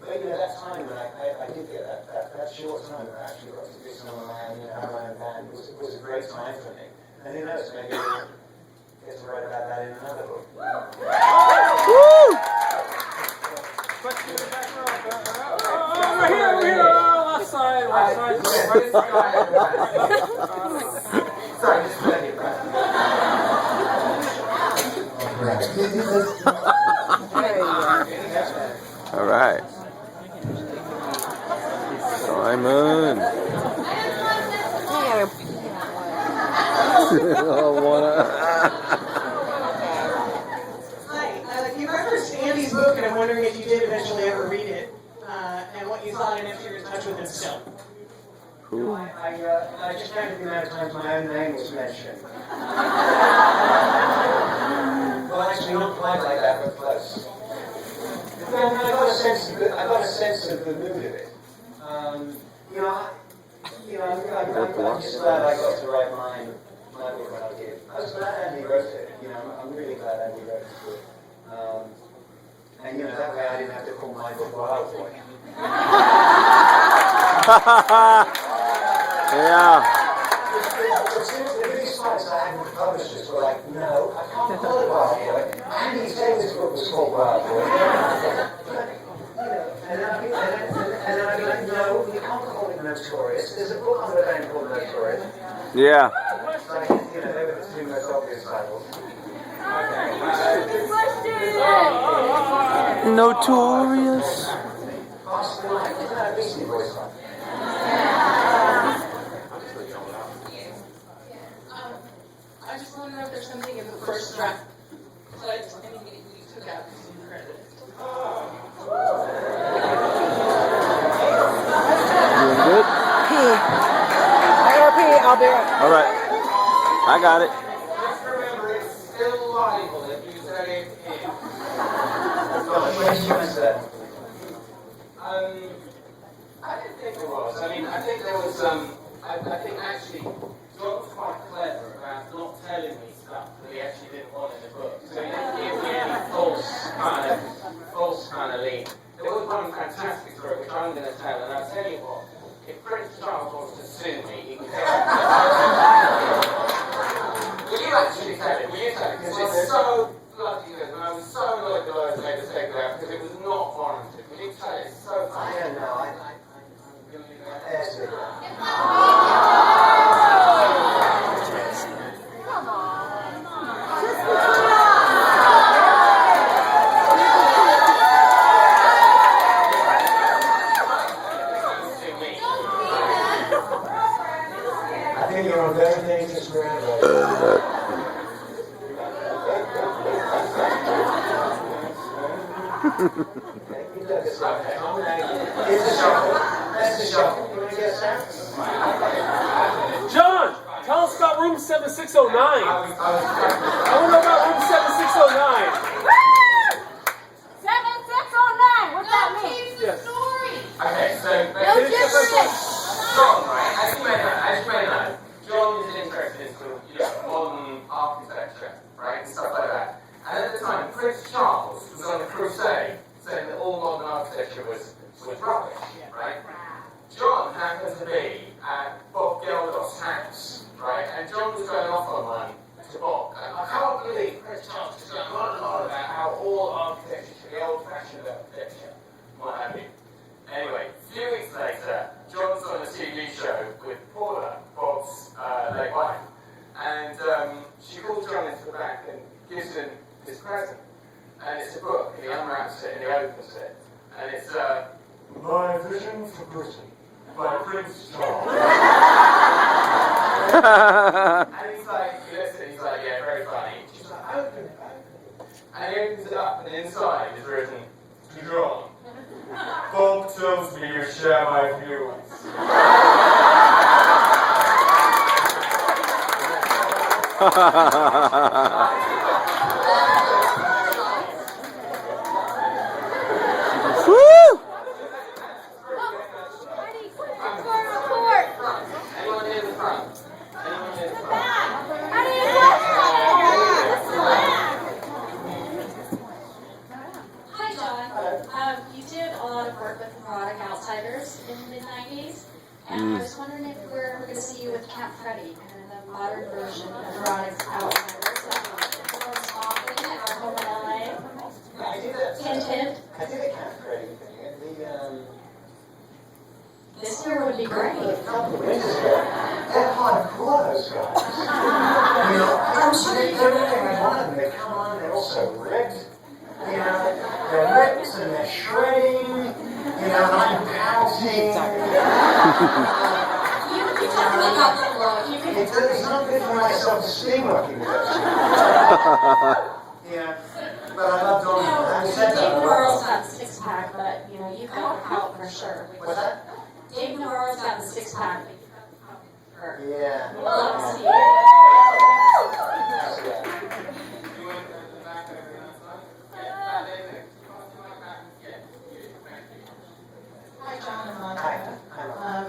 But that time when I did get that short time when I actually got to do some of my own band was a great time for me. And who knows, maybe I'll get to write about that in another book. Over here, left side. Sorry, just let me back. All right. Simon. Oh, wondering if you did eventually ever read it, and what you thought, and if you're in touch with him still. I just can't think the amount of times my own name was mentioned. Well, actually, not quite like that, but close. I got a sense of the mood of it. I'm just glad I got to write my book when I did. I was glad Andy wrote it. I'm really glad Andy wrote it. And that way I didn't have to call my book Wild Boy. Yeah. The biggest fights I had with publishers were like, no, I can't call it Wild Boy. Andy said this book was called Wild Boy. And then I'd be like, no, you can't call it Notorious. There's a book on the band called Notorious. Yeah. Like, they were the two most obvious titles. Notorious. Fast Life, isn't that a Beastie Boys song? I just want to know if there's something in the first draft that anything you took out because you credit it. Doing good? Pee. I gotta pee. I'll be right. All right. I got it. Just remember, it's still libel if you say it is. When did you answer that? I didn't think there was. I mean, I think there was, I think actually, John was quite clever about not telling me stuff that he actually didn't want in the book. So he didn't give me any false kind of lead. There was one fantastic story which I'm going to tell, and I'll tell you what, if Prince Charles wants to sue me, he can tell me. Will you actually tell it? Will you tell it? Because it's so bloody good, and I was so annoyed that I was made to take it out because it was not warranted. Will you tell it? It's so I funny. don't know. Yes, it is. I think you're on very dangerous ground right now. It's a shuffle. That's the shuffle. You want to get a sound? John, tell us about room 7609. I want to know about room 7609. 7609, what's that mean? Yes. Okay, so John, right? As you may know, John is interested in sort of modern architecture, right, and stuff like that. And at the time, Prince Charles was on a crusade, saying that all modern architecture was rubbish, right? John happened to be at Bob Geldof's house, right? And John was going off on one to Bob. And I can't believe Prince Charles was going on and on about how all architecture should be old-fashioned architecture, what have you. Anyway, a few weeks later, John's on a TV show with Paula, Bob's late wife, and she calls John into the back and gives him his present. And it's a book, and he unwraps it and he opens it, and it's My Vision for Britain by Prince Charles. And he's like, he looks at it, he's like, yeah, very funny. She's like, open it. And he opens it up, and inside is written, to John. Bob tells me you share my views. Woo! Anyone in the front? Anyone in the front? Hi, John. You did a lot of work with Neurotic Outsiders in the mid-90s, and I was wondering if we're going to see you with Camp Freddy, kind of the modern version of Neurotic Outsiders. More often at our home in LA. I did that. Hint, hint. I did a Camp Freddy thing at the This year would be great. a couple of winters ago. They're hardcore, those guys. I'm sure they're every one of them. They come on, they're also ripped. They're ripped and they're shredding. And I'm pouting. You definitely got the look. It's not good for my self-esteem working with those. Yeah. But I love Donna. Having said Dave that, Navarro's got the six pack, but you know, you've got the pout for sure. what's that? Dave Navarro's got the six pack. Yeah. Love to see it. Yeah. You went to the back and everything else, right? Yeah, David. Hi, John and Hi. Monica. Hi.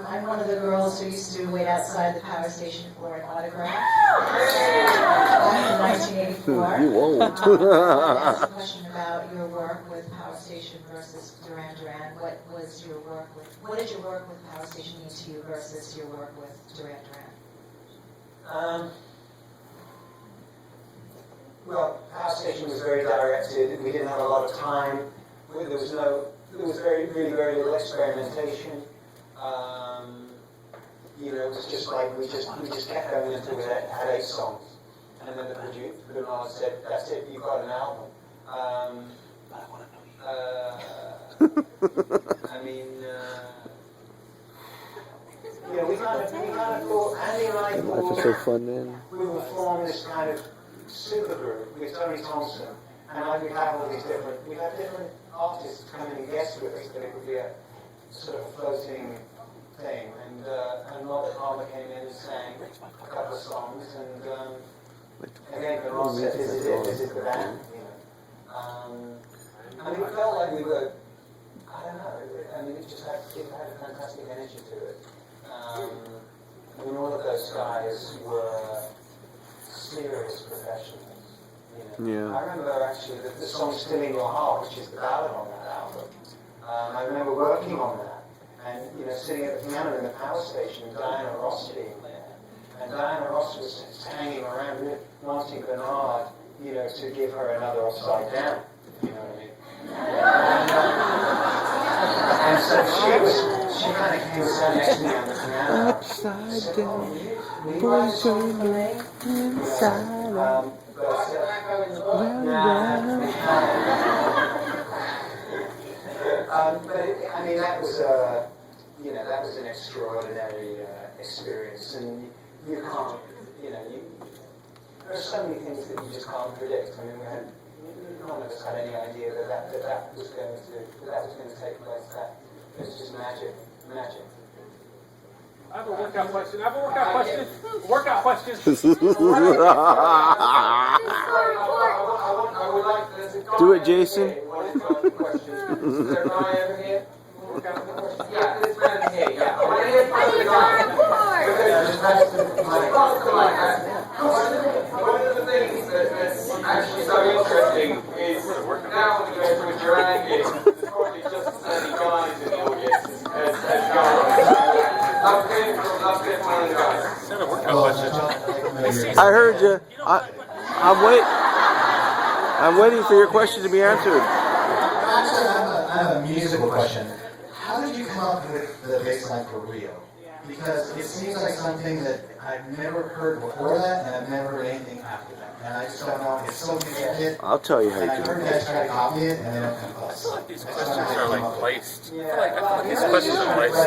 I'm one of the girls who used to wait outside the power station for an autograph back in 1984. You won't. I asked a question about your work with Power Station versus Duran Duran. What did your work with Power Station mean to you versus your work with Duran Duran? Well, Power Station was very directed. We didn't have a lot of time. There was really very little experimentation. You know, it was just like we just kept going until we had 8 songs, and then the producer said, "That's it, you've got an album." I mean, yeah, we kind of thought, Andy and I Life is so thought fun, man. we would form this kind of super group with Tony Thompson, and I would have all these different artists come in and guest with us, but it would be a sort of floating thing. And Robert Palmer came in and sang a couple of songs, and again, the Ron said, "This is it, this is the band," you know. I mean, it felt like we were, I don't know, I mean, it had a fantastic energy to it. I mean, all of those guys were serious professionals, you know. Yeah. I remember actually the song "Still in Your Heart," which is the ballad on that album. I remember working on that, and you know, sitting at the piano in the power station, and Diana Ross being there, and Diana Ross was hanging around, wanting Bernard, you know, to give her another Upside Down. You know what I mean? And so she kind of came and sat next to me on the piano. Upside down, boys turning inside out. I mean, that was that was an extraordinary experience, and you can't, there are so many things that you just can't predict. I mean, none of us had any idea that was going to take place. That it was just magic. I have a workout question. Workout question. I would like to Do it, Jason. Is there a guy over here? Yeah, this man here. Yeah, I want to hear from the guy. One of the things that's actually so interesting is now when we go to a Duran gig, there's probably just as many guys in the audience as guys. Let's get one of the guys. I have a workout question. I heard you. I'm waiting for your question to be answered. Actually, I have a musical question. How did you come up with the bass line for real? Because it seems like something that I've never heard before that, and I've never heard anything after that. And I just don't know. It's so intricate. I'll tell you how And you I've do heard it. guys try to copy it, and they don't come close. These That's questions what I are came like up with. placed. I feel like these questions are placed. I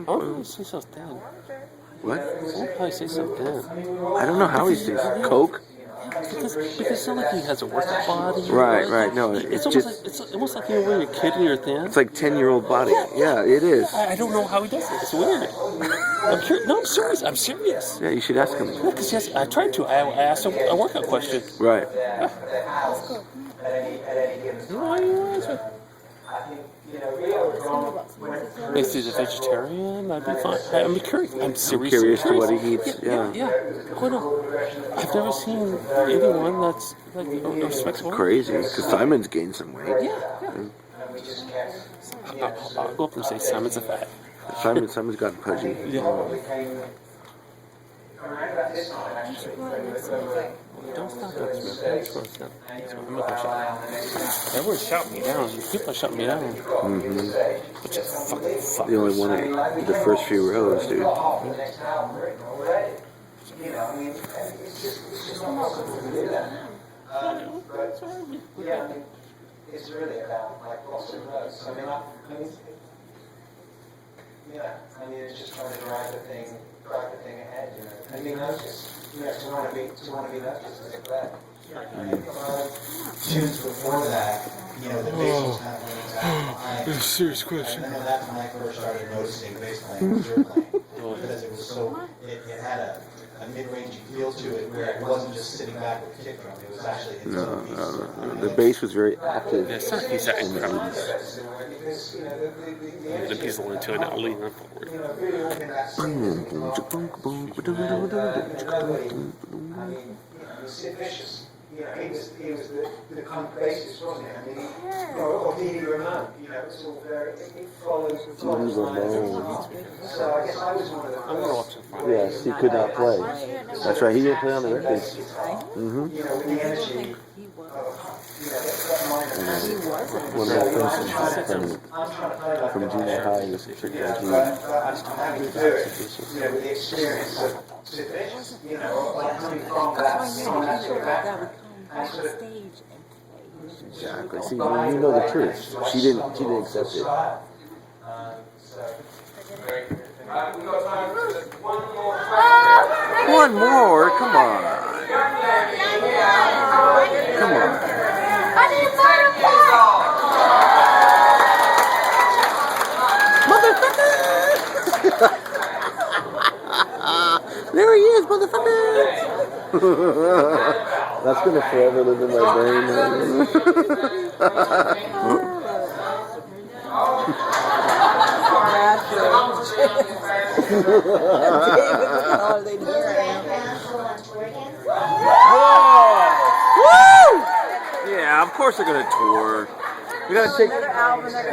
want to say something. What? I'll probably say something. I don't know how he sees coke. Because it's not like he has a workout body. Right. No, it's almost just. like it's almost like when you're a kid when you're thin. It's like 10-year-old body. Yeah, it is. I don't know how he does it. It's weird. I'm curious. No, I'm serious. I'm serious. Yeah, you should ask him. Yeah, because yes, I tried to. I asked him a workout question. Right. You know how you answer. If he's a vegetarian, I'd be fine. I'm curious. I'm seriously Curious to what he eats. Yeah. Yeah. Why not? I've never seen anyone that's like respectful. Crazy, because Simon's gained some weight. Yeah. I'll go up and say Simon's a fat. Simon's gotten pudgy. Don't stop that, Smith. I'm not gonna shout. Everyone's shouting me down. People are shouting me down. Which is fucking fuck. The only one in the first few rows, dude. It's really about like lots of notes. I mean, Yeah, I mean, it's just trying to drive the thing ahead, you know, and be noticed, you know, to want to be noticed is that. Tunes before that, you know, the bass was kind of leaning back behind. That's a serious question. And then that's when I first started noticing the bass playing was your playing. Because it was so, it had a mid-range feel to it where it wasn't just sitting back with kick drum, it was actually its own piece. The bass was very active. Yeah, it's not a piece of income. The piece will into it, not leaning forward. Sid Vicious, you know, he was the kind of bassist, wasn't he? I mean, or Dee Dee Ramone, you know, it's all very, it follows the lines. So I guess I was one of the I'm gonna watch it. Yes, he could not play. That's right, he didn't play on the records. Mm-hmm. You know, with the energy He was. that minor He wasn't. One more person I'm trying to play like from junior high was tricked you know, by I'm having to do it, you know, with the experience of Sid Vicious, you know, like coming from that sort of background. And sort of Stage and play. Exactly. See, you know the truth. She didn't accept it. We've got time for just one more question. One more? Come on. Come on. There he is, motherfucker! That's gonna forever live in my Yeah, of course they're gonna tour. We gotta take.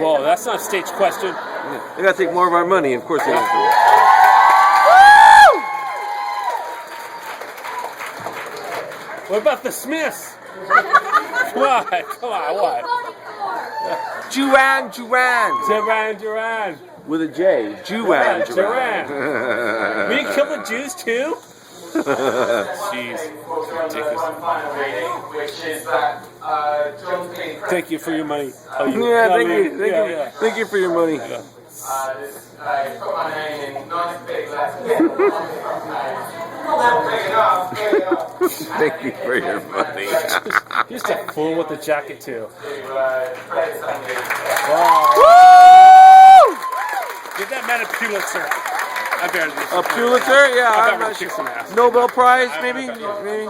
Whoa, that's not a stage question. They gotta take more of our money. Of course they gotta tour. What about the Smiths? What? Come on, what? Duran. Duran. With a J. Duran. We didn't kill the Jews too? Jeez. Ridiculous. One final reading, which is that John King. Thank you for your money. Yeah, thank you for your money. He's put my name in nice big letters on the front page. Not big enough, big enough. Thank you for your money. Just a fool with the jacket too. To Fred Sandy. Wow. Give that man a Pulitzer. I better do A Pulitzer? Yeah, I I'm better not kick sure. some ass. Nobel Prize, maybe? Today,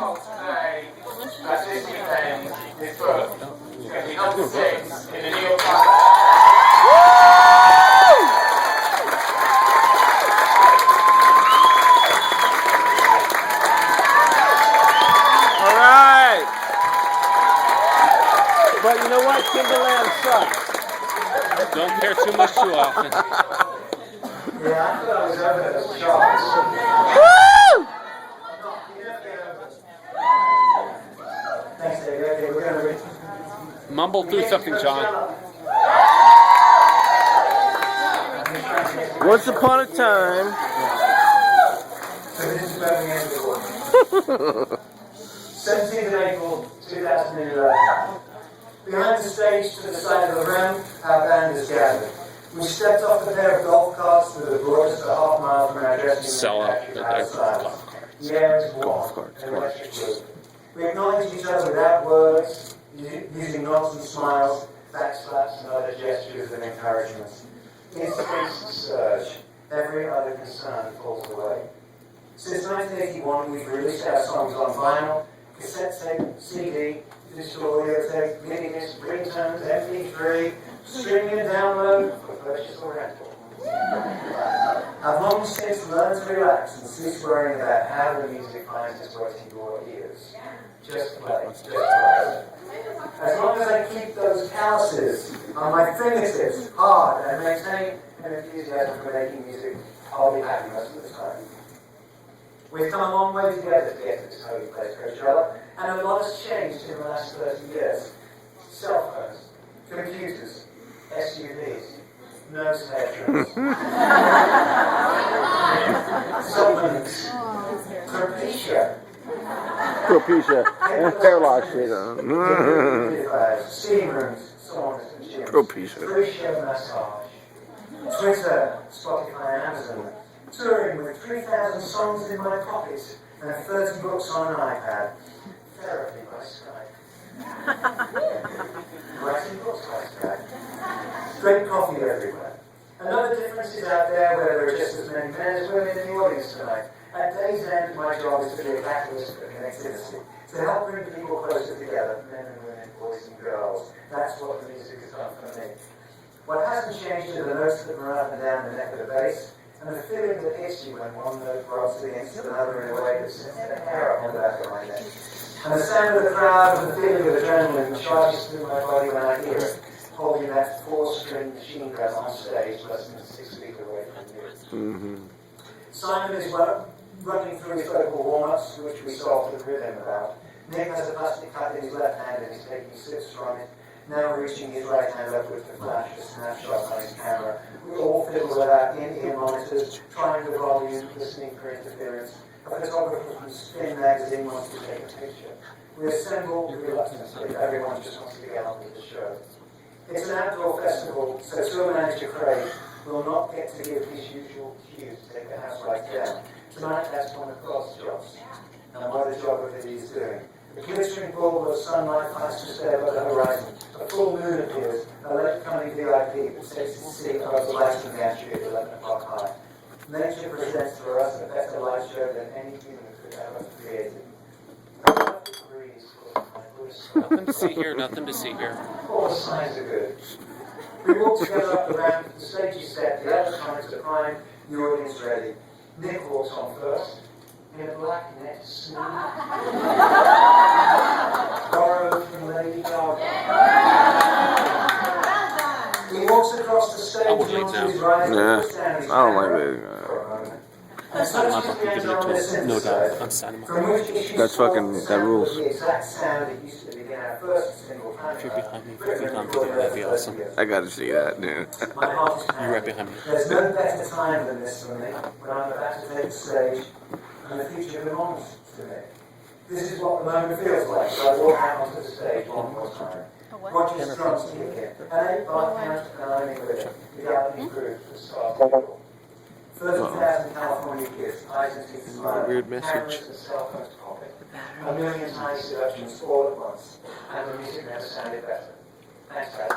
that this weekend, this book is going to be number 6 in the New York Times. All right. But you know what? Timberland sucks. Don't care too much too often. Yeah, I thought I was over at the shops. Thanks, David. Okay, we're going to read. Mumble through something, John. Once upon a time. So this is where we end the book. 17th of April, 2011. Behind the stage to the side of the ramp, our band is gathered. We stepped off the pair of golf carts that have brought us a half mile from our dressing room Sell out the outside. golf carts. The air is warm Golf carts, and electric blue. We acknowledge each other without words, using nods and smiles, back slaps and other gestures of encouragement. Instincts surge. Every other concern falls away. Since 1981, we've released our songs on vinyl, cassette tape, CD, digital audio tape, mini disc, ringtones, MP3, streaming and download, for purchase or rental. I've long since learned to relax and cease worrying about how the music finds its way to your ears. Just play, just play. As long as I keep those calluses on my fingertips hard and maintain an enthusiasm for making music, I'll be happy most of the time. We've come a long way together to get to this holy place, Coachella, and a lot has changed in the last 30 years. Cell phones, computers, SUVs, nose hair supplements, Propecia. Hair loss shit. steam rooms, saunas and gyms, Propecia. free show massage, Twitter, Spotify, and Amazon. Touring with 3,000 songs in my pocket and 30 books on an iPad. Therapy by Skype. Writing books by Skype. Great coffee everywhere. Another difference is out there where there are just as many men as women in the audience tonight. At day's end, my job is to be a catalyst for connectivity, to help bring people closer together, men and women, boys and girls. That's what the music has done for me. What hasn't changed are the notes that run up and down the neck of the bass, and the feeling that hits you when one note rubs against another in a way that sends the hair up on the back of my neck. And the sound of the crowd and the feeling of adrenaline that charges through my body when I hear it, holding that 4-string machine gun on stage less than 6 feet away from you. Simon is running through his vocal warm-ups, which we solved the rhythm about. Nick has a plastic cup in his left hand and he's taking sips from it, now reaching his right hand upward to flash a snapshot on his camera. We all fiddle with our in-ear monitors, trying the volume, listening for interference. A photographer from Spin magazine wants to take a picture. We assemble reluctantly. Everyone just wants to get on with the show. It's an outdoor festival, so tour manager Craig will not get to give his usual cue to take the house right down. Tonight, that's one of God's jobs. And what a job of it he's doing. A glittering ball of sunlight finds to stare above the horizon. A full moon appears, a late-coming VIP that takes its seat above the lighting gantry at 11 o'clock high. Nature presents for us a better light show than any human could ever have created. Nothing to see here, nothing to see here. All the signs are good. We walk together up the ramp, the stage is set, the electronics are primed, the audience ready. Nick walks on first, in a black net suit, borrowed from Lady Gaga. He walks across the stage onto his right, Yeah, I don't like Lady Gaga. for a moment. I'm not fucking giving it to him. No doubt. I'm signing my That's fucking, that rules. The exact sound it used to begin our first single If you're behind me, if you're on video, that'd be awesome. I gotta see that, dude. My heart is You're right behind me. There's no better time than this for me, when I'm about to take the stage, and the future belongs to me. This is what the moment feels like, so I walk out onto the stage one more time. Watch his drums kick in, an 8-bar count, and I'm in with it. The galloping groove that starts. 30,000 California kids, eyes and teeth smiling, Weird message. cameras and cell phones popping. A million tiny seductions all at once, and the music never sounded better. Thanks, guys.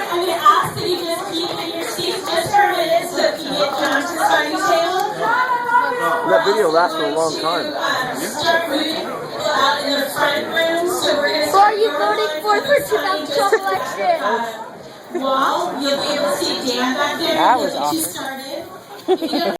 I'm going to ask that you just keep in your seats just for a minute so that you get down to the starting table. That video lasts for a long time. Start moving people out in the front room, so we're going to Who are you voting for 2012 election? Wall. You'll be able to see Dan back there. That was He'll get you started.